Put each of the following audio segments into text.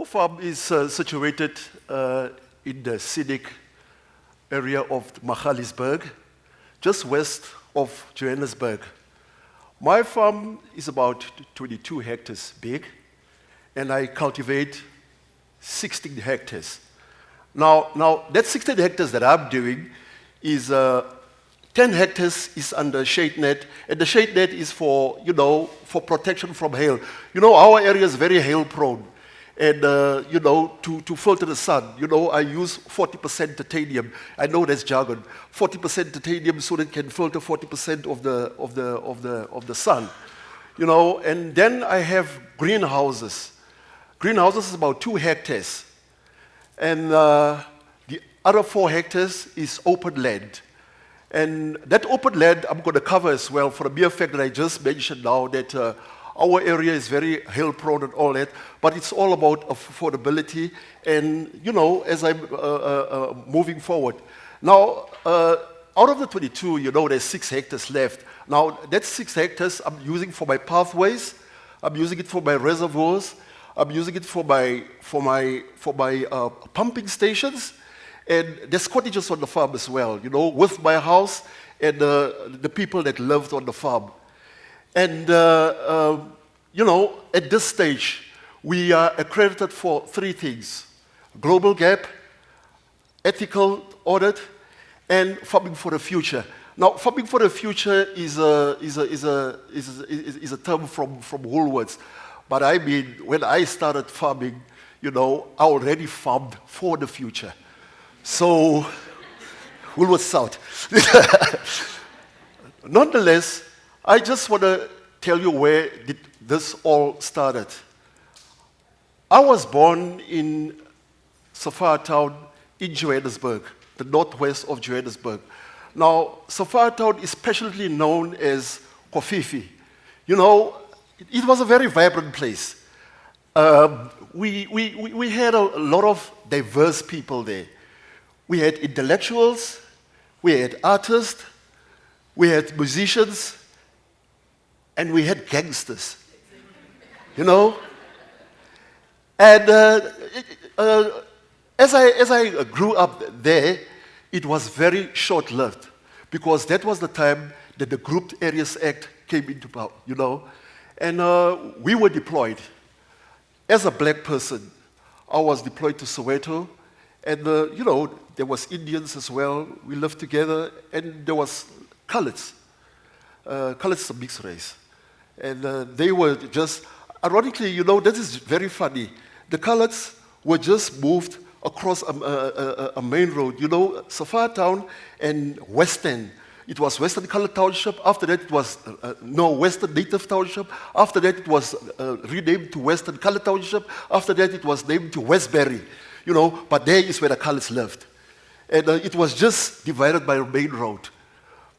farm is situated in the scenic area of Magaliesburg, just west of Johannesburg. My farm is about 22 hectares big, and I cultivate 16 hectares. Now that 16 hectares that I'm doing is 10 hectares is under shade net, and the shade net is for, for protection from hail. Our area is very hail prone. And, to filter the sun, I use 40% titanium. I know that's jargon. 40% titanium so that it can filter 40% of the sun. And then I have greenhouses. Greenhouses is about 2 hectares. And the other 4 hectares is open land. And that open land I'm going to cover as well for the mere fact that I just mentioned now that our area is very hail prone and all that, but it's all about affordability and, as I'm moving forward. Now, out of the 22, there's 6 hectares left. Now, that 6 hectares I'm using for my pathways, I'm using it for my reservoirs, I'm using it for my pumping stations, and there's cottages on the farm as well, with my house and the people that lived on the farm. And, at this stage, we are accredited for 3 things: global gap, ethical audit, and farming for the future. Now, farming for the future is a term from Woolworths. But I mean, when I started farming, I already farmed for the future. So, Woolworths South. Nonetheless, I just want to tell you where this all started. I was born in Sophiatown in Johannesburg, the northwest of Johannesburg. Now, Sophiatown is specially known as Kofifi. It was a very vibrant place. We had a lot of diverse people there. We had intellectuals, we had artists, we had musicians, and we had gangsters, And as I grew up there, it was very short-lived because that was the time that the Grouped Areas Act came into power, And we were deployed. As a black person, I was deployed to Soweto, and there was Indians as well. We lived together, and there was Coloureds. Coloureds is a mixed race. And they were just, ironically, this is very funny. The Coloureds were just moved across a main road. Sophiatown and Western. It was Western Coloured Township. After that, it was, Western Native Township. After that, it was renamed to Western Coloured Township. After that, it was named to Westbury. But there is where the Coloureds lived. And it was just divided by a main road.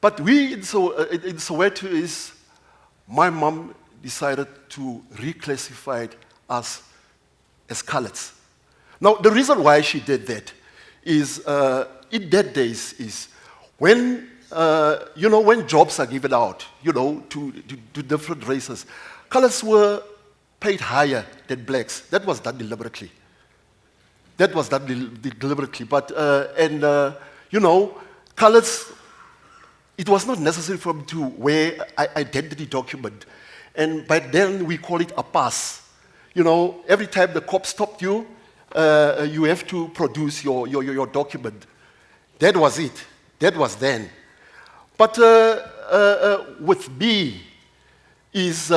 But we in Soweto is, my mom decided to reclassify us as Coloureds. Now, the reason why she did that is, in that days, is when, when jobs are given out, to different races, Coloureds were paid higher than blacks. That was done deliberately. But, Coloureds, it was not necessary for them to wear an identity document. And by then, we call it a pass. Every time the cop stopped you, you have to produce your document. That was it. That was then. But with me, it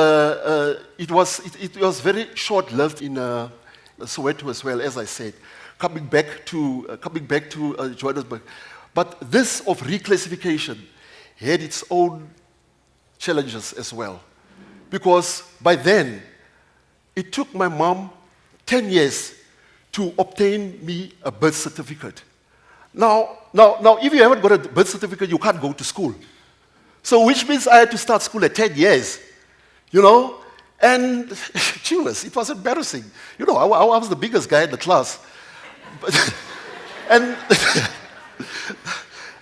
was very short-lived in Soweto as well, as I said, coming back to Johannesburg. But this of reclassification had its own challenges as well. Because by then, it took my mom 10 years to obtain me a birth certificate. Now, if you haven't got a birth certificate, you can't go to school. So which means I had to start school at 10 years, And, Jesus, it was embarrassing. I was the biggest guy in the class. and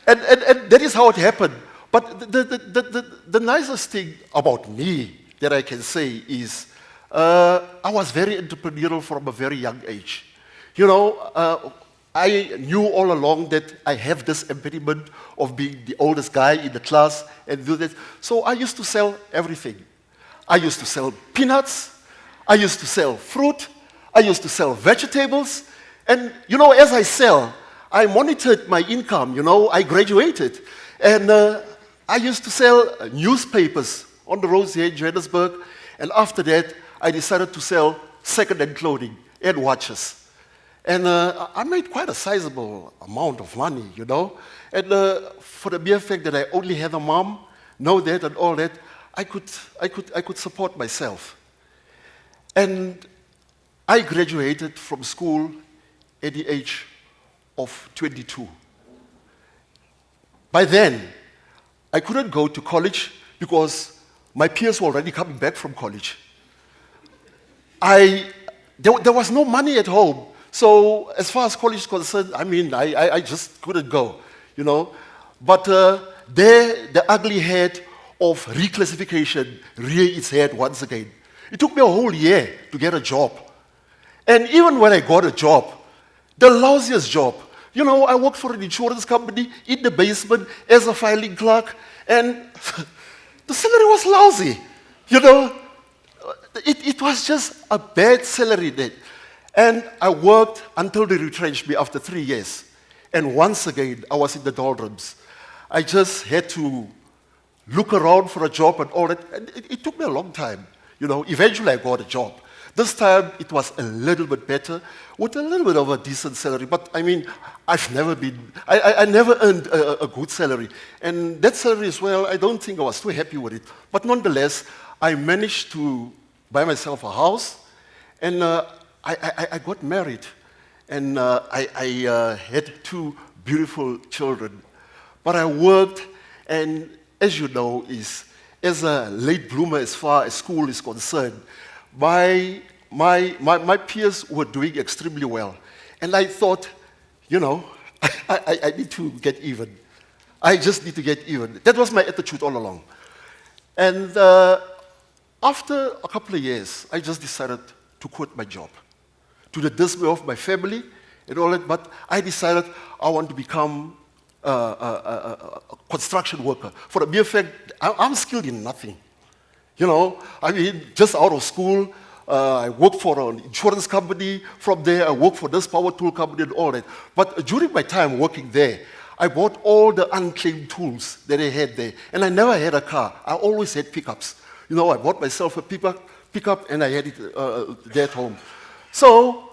that is how it happened. But the nicest thing about me that I can say is I was very entrepreneurial from a very young age. You know, I knew all along that I have this impediment of being the oldest guy in the class and do that. So I used to sell everything. I used to sell peanuts. I used to sell fruit. I used to sell vegetables. And, you know, as I sell, I monitored my income. You know, I graduated. And I used to sell newspapers on the roads here in Johannesburg. And after that, I decided to sell second-hand clothing and watches. And I made quite a sizable amount of money, you know. And for the mere fact that I only had a mom, no dad and all that, I could support myself. And I graduated from school at the age of 22. By then, I couldn't go to college because my peers were already coming back from college. There was no money at home. So as far as college is concerned, I mean, I just couldn't go, you know. But there, the ugly head of reclassification reared its head once again. It took me a whole year to get a job. And even when I got a job, the lousiest job, you know, I worked for an insurance company in the basement as a filing clerk, and the salary was lousy, you know. It was just a bad salary then. And I worked until they retrenched me after 3 years. And once again, I was in the doldrums. I just had to look around for a job and all that. And it took me a long time. You know, eventually I got a job. This time it was a little bit better with a little bit of a decent salary. But I mean, I never earned a good salary. And that salary as well, I don't think I was too happy with it. But nonetheless, I managed to buy myself a house. And I got married, and I had 2 beautiful children. But I worked, and as you know, as a late bloomer as far as school is concerned, my peers were doing extremely well. And I thought, you know, I need to get even. I just need to get even. That was my attitude all along. And after a couple of years, I just decided to quit my job, to the dismay of my family and all that, but I decided I want to become a construction worker. For the mere fact, I'm skilled in nothing. You know, I mean, just out of school, I worked for an insurance company. From there, I worked for this power tool company and all that. But during my time working there, I bought all the unclaimed tools that they had there. And I never had a car. I always had pickups. You know, I bought myself a pickup and I had it there at home. So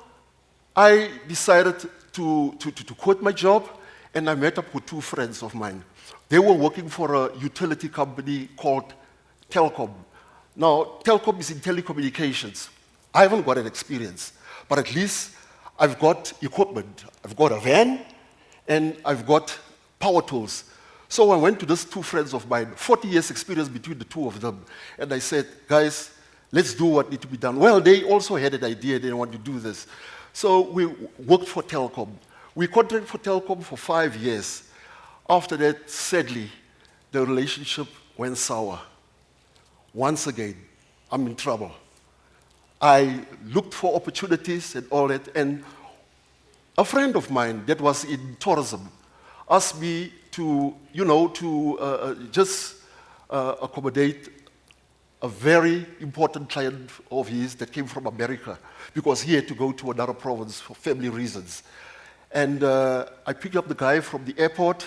I decided to quit my job, and I met up with 2 friends of mine. They were working for a utility company called Telkom. Now, Telkom is in telecommunications. I haven't got an experience, but at least I've got equipment. I've got a van, and I've got power tools. So I went to these 2 friends of mine, 40 years experience between the 2 of them, and I said, guys, let's do what needs to be done. Well, they also had an idea they wanted to do this. So we worked for Telkom. We contracted for Telkom for 5 years. After that, sadly, the relationship went sour. Once again, I'm in trouble. I looked for opportunities and all that, and a friend of mine that was in tourism asked me to, you know, just accommodate a very important client of his that came from America, because he had to go to another province for family reasons. And I picked up the guy from the airport.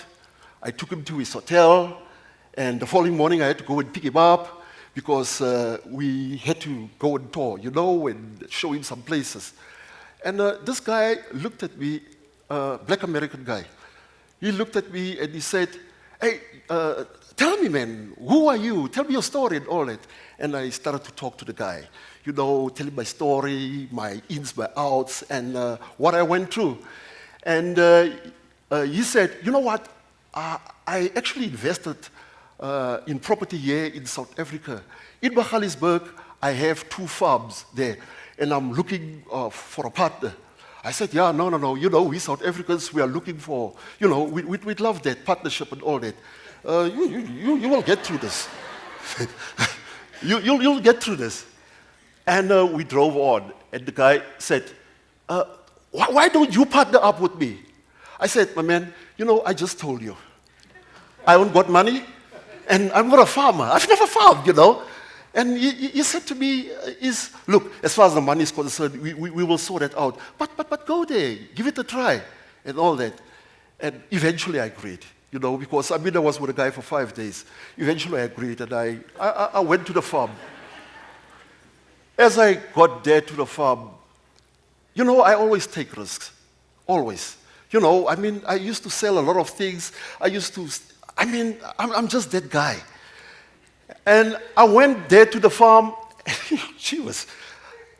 I took him to his hotel, and the following morning I had to go and pick him up because we had to go and tour, you know, and show him some places. And this guy looked at me, black American guy. He looked at me and he said, hey, tell me, man, who are you? Tell me your story and all that. And I started to talk to the guy, you know, telling my story, my ins, my outs, and what I went through. And he said, you know what, I actually invested in property here in South Africa. In Johannesburg, I have 2 farms there, and I'm looking for a partner. I said, yeah, no, you know, we South Africans, we are looking for, you know, we'd love that partnership and all that. You will get through this. You'll get through this. And we drove on, and the guy said, why don't you partner up with me? I said, my man, I just told you. I haven't got money, and I'm not a farmer. I've never farmed. And he said to me, look, as far as the money is concerned, we will sort that out. But go there, give it a try, and all that. And eventually I agreed, because I was with a guy for 5 days. Eventually I agreed, and I went to the farm. As I got there to the farm, I always take risks, always. I used to sell a lot of things. I'm just that guy. And I went there to the farm,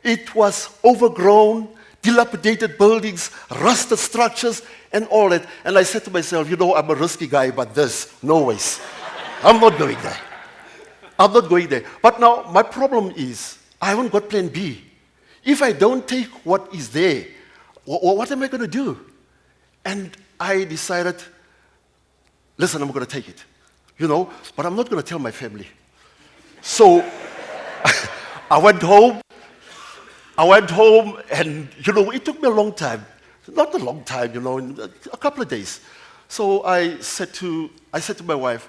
it was overgrown, dilapidated buildings, rusted structures, and all that. And I said to myself, I'm a risky guy, but no ways. I'm not going there. I'm not going there. But now, my problem is, I haven't got plan B. If I don't take what is there, what am I going to do? And I decided, listen, I'm going to take it, but I'm not going to tell my family. So I went home, and, it took me a long time. Not a long time, a couple of days. So I said to my wife,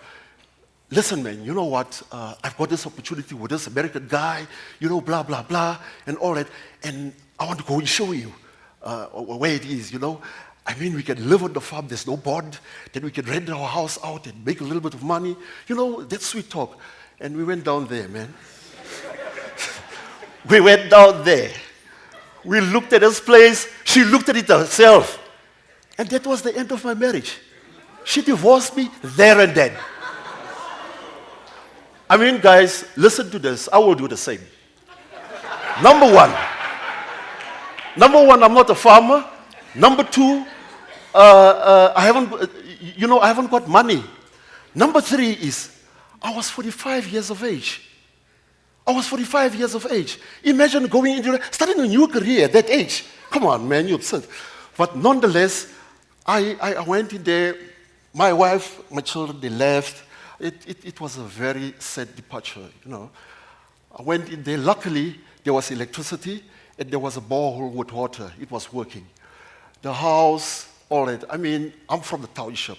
listen, man, you know what? I've got this opportunity with this American guy, blah, blah, blah, and all that. And I want to go and show you where it is, we can live on the farm, there's no bond. Then we can rent our house out and make a little bit of money. That's sweet talk. And we went down there, man. We went down there. We looked at this place. She looked at it herself. And that was the end of my marriage. She divorced me there and then. Guys, listen to this. I will do the same. Number one, I'm not a farmer. Number two, I haven't got money. Number three is, I was 45 years of age. Imagine starting a new career at that age. Come on, man, you're absurd. But nonetheless, I went in there. My wife, my children, they left. It was a very sad departure, I went in there. Luckily, there was electricity, and there was a borehole with water. It was working. The house, all that. I'm from the township.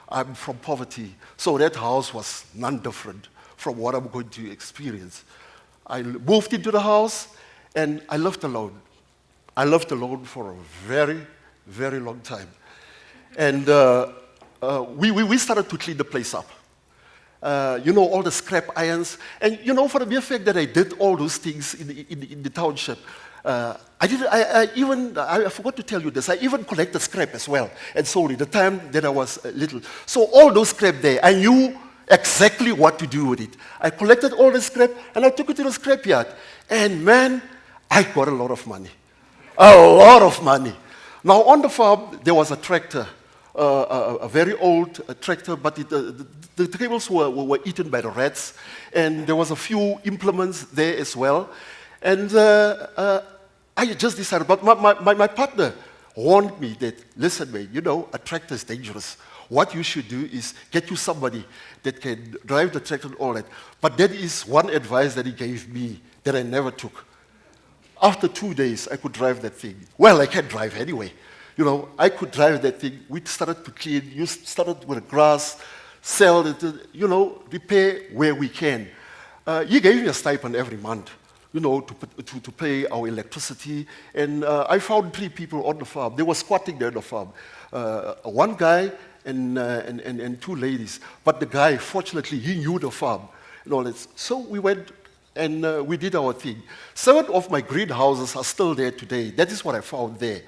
I'm from poverty. So that house was none different from what I'm going to experience. I moved into the house, and I lived alone. I lived alone for a very, very long time. And we started to clean the place up. All the scrap irons. And, for the mere fact that I did all those things in the township, I forgot to tell you this, I even collected scrap as well and sold it the time that I was little. So all those scrap there, I knew exactly what to do with it. I collected all the scrap and I took it to the scrapyard. And man, I got a lot of money. A lot of money. Now on the farm, there was a tractor, a very old tractor, but the cables were eaten by the rats. And there was a few implements there as well. And I just decided, but my partner warned me that, listen, man, a tractor is dangerous. What you should do is get you somebody that can drive the tractor and all that. But that is one advice that he gave me that I never took. After 2 days, I could drive that thing. Well, I can't drive anyway. I could drive that thing. We started to clean. You started with grass, sell it, repair where we can. He gave me a stipend every month. To pay our electricity. And I found 3 people on the farm. They were squatting there on the farm. One guy and 2 ladies. But the guy, fortunately, he knew the farm and all that. So we went and we did our thing. 7 of my greenhouses are still there today. That is what I found there.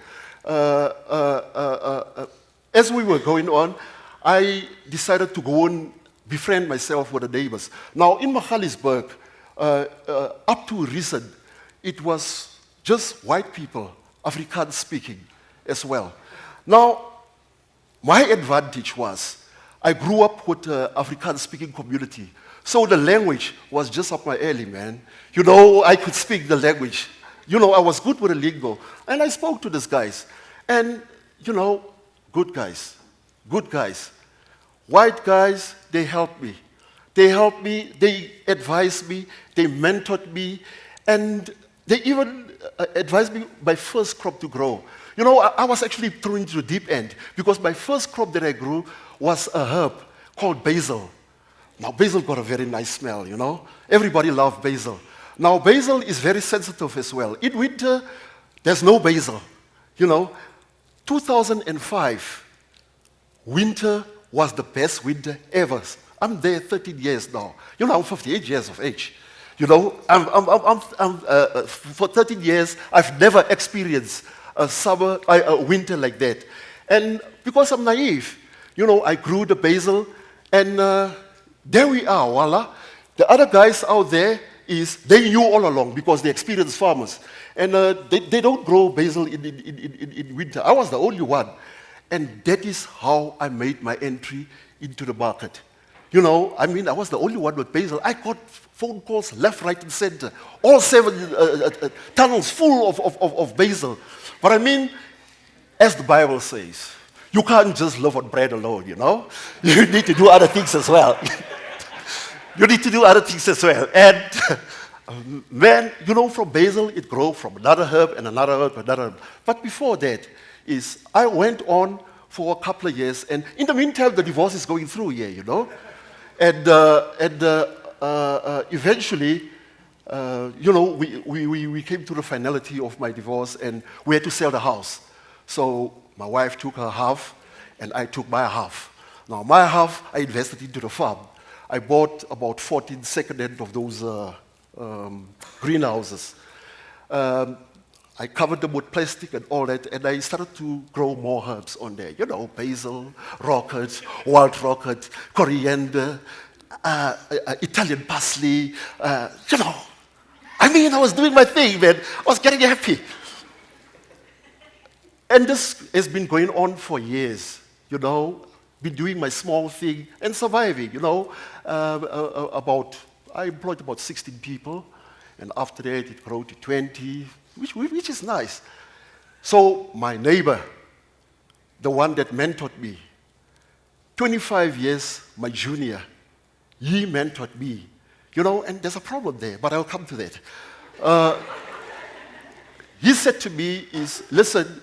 As we were going on, I decided to go and befriend myself with the neighbors. Now, in Johannesburg, up to recent, it was just white people, Afrikaans speaking as well. Now, my advantage was I grew up with the Afrikaans speaking community. So the language was just up my alley, man. I could speak the language. I was good with the lingo. And I spoke to these guys. And, good guys. White guys, they helped me. They advised me, they mentored me, and They even advised me my first crop to grow. You know, I was actually thrown into the deep end because my first crop that I grew was a herb called basil. Now, basil got a very nice smell, you know. Everybody loved basil. Now, basil is very sensitive as well. In winter, there's no basil. You know, 2005, winter was the best winter ever. I'm there 13 years now. You know, I'm 58 years of age. You know, for 13 years, I've never experienced a winter like that. And because I'm naive, you know, I grew the basil, and there we are, voila. The other guys out there, they knew all along because they're experienced farmers. And they don't grow basil in winter. I was the only one. And that is how I made my entry into the market. You know, I mean, I was the only one with basil. I got phone calls left, right, and center. All 7 tunnels full of basil. But I mean, as the Bible says, you can't just live on bread alone, you know? You need to do other things as well. You need to do other things as well. And man, you know, from basil, it grows from another herb and another herb and another herb. But before that, I went on for a couple of years, and in the meantime, the divorce is going through here, you know? And eventually, you know, we came to the finality of my divorce, and we had to sell the house. So my wife took her half, and I took my half. Now, my half, I invested into the farm. I bought about 14 second-hand of those greenhouses. I covered them with plastic and all that, and I started to grow more herbs on there. You know, basil, rocket, wild rocket, coriander, Italian parsley, you know. I mean, I was doing my thing, man. I was getting happy. And this has been going on for years, you know. Been doing my small thing and surviving, you know. I employed about 16 people, and after that it grew to 20, which is nice. So my neighbor, the one that mentored me, 25 years my junior, he mentored me, you know, and there's a problem there, but I'll come to that. He said to me listen,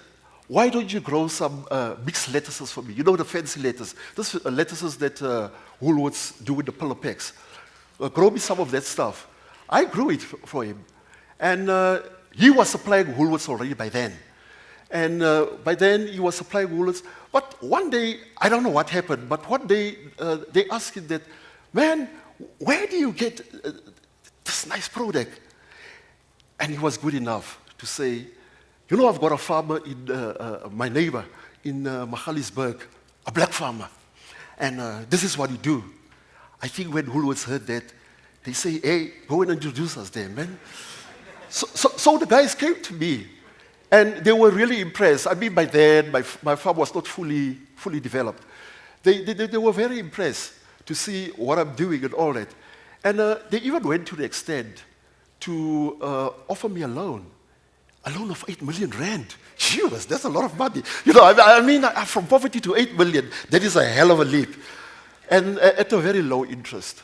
why don't you grow some mixed lettuces for me? You know, the fancy lettuce. Those lettuces that Woolworths do with the pillow packs. Grow me some of that stuff. I grew it for him. And he was supplying Woolworths already by then. And by then, he was supplying Woolworths. But one day, I don't know what happened, but one day, they asked him that, man, where do you get this nice product? And he was good enough to say, you know, I've got a farmer my neighbor in Johannesburg, a black farmer. And this is what he do. I think when Woolworths heard that, they say, hey, go and introduce us there, man. So the guys came to me, and they were really impressed. I mean, by then, my farm was not fully developed. They were very impressed to see what I'm doing and all that. And they even went to the extent to offer me a loan of 8 million rand. Jeez, that's a lot of money. You know, I mean, from poverty to 8 million, that is a hell of a leap. And at a very low interest.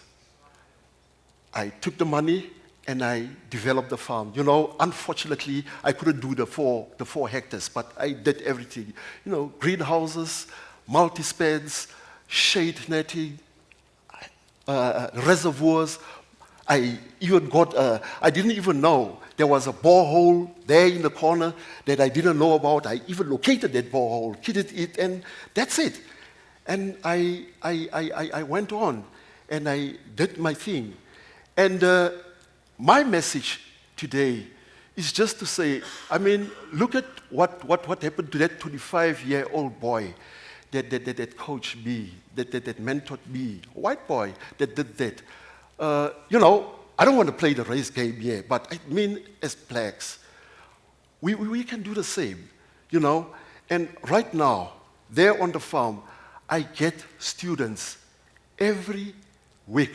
I took the money and I developed the farm. You know, unfortunately, I couldn't do the 4 hectares, but I did everything. You know, greenhouses, multi-spans, shade netting, reservoirs. I didn't even know there was a borehole there in the corner that I didn't know about. I even located that borehole, kitted it, and that's it. And I went on, and I did my thing. And my message today is just to say, I mean, look at what happened to that 25-year-old boy that coached me, that mentored me, white boy that did that. You know, I don't want to play the race game here, but I mean, as blacks, we can do the same, you know. And right now, there on the farm, I get students every week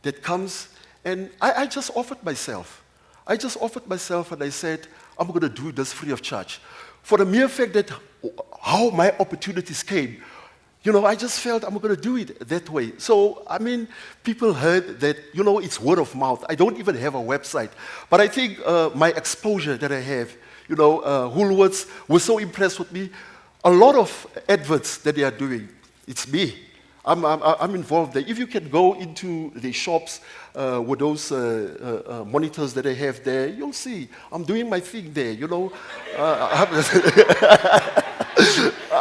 that comes, and I just offered myself. I just offered myself, and I said, I'm going to do this free of charge. For the mere fact that how my opportunities came, I just felt I'm going to do it that way. So, I mean, people heard that, it's word of mouth. I don't even have a website. But I think my exposure that I have, Woolworths was so impressed with me. A lot of adverts that they are doing, it's me. I'm involved there. If you can go into the shops with those monitors that I have there, you'll see I'm doing my thing there,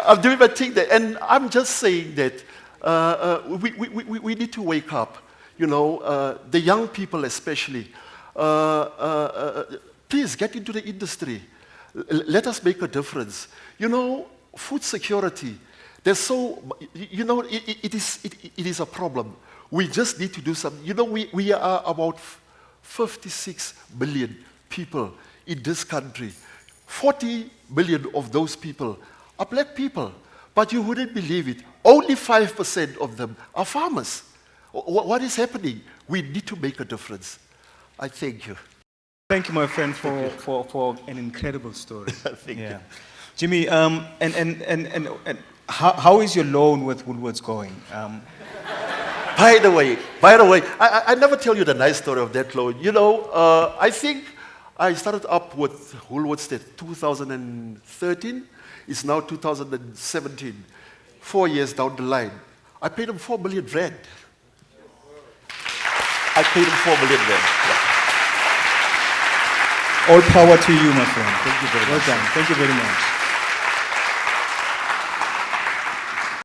I'm doing my thing there. And I'm just saying that we need to wake up, the young people especially. Please get into the industry. Let us make a difference. Food security. There's it is a problem. We just need to do something. We are about 56 million people in this country. 40 million of those people are black people. But you wouldn't believe it. Only 5% of them are farmers. What is happening? We need to make a difference. I thank you. Thank you, my friend, for an incredible story. Thank you. Jimmy, and how is your loan with Woolworths going? By the way, I never tell you the nice story of that loan. I think I started up with Woolworths in 2013. It's now 2017. 4 years down the line. I paid them 4 million rand. I paid them 4 million rand. Yeah. All power to you, my friend. Thank you very much. Well done. Thank you very much.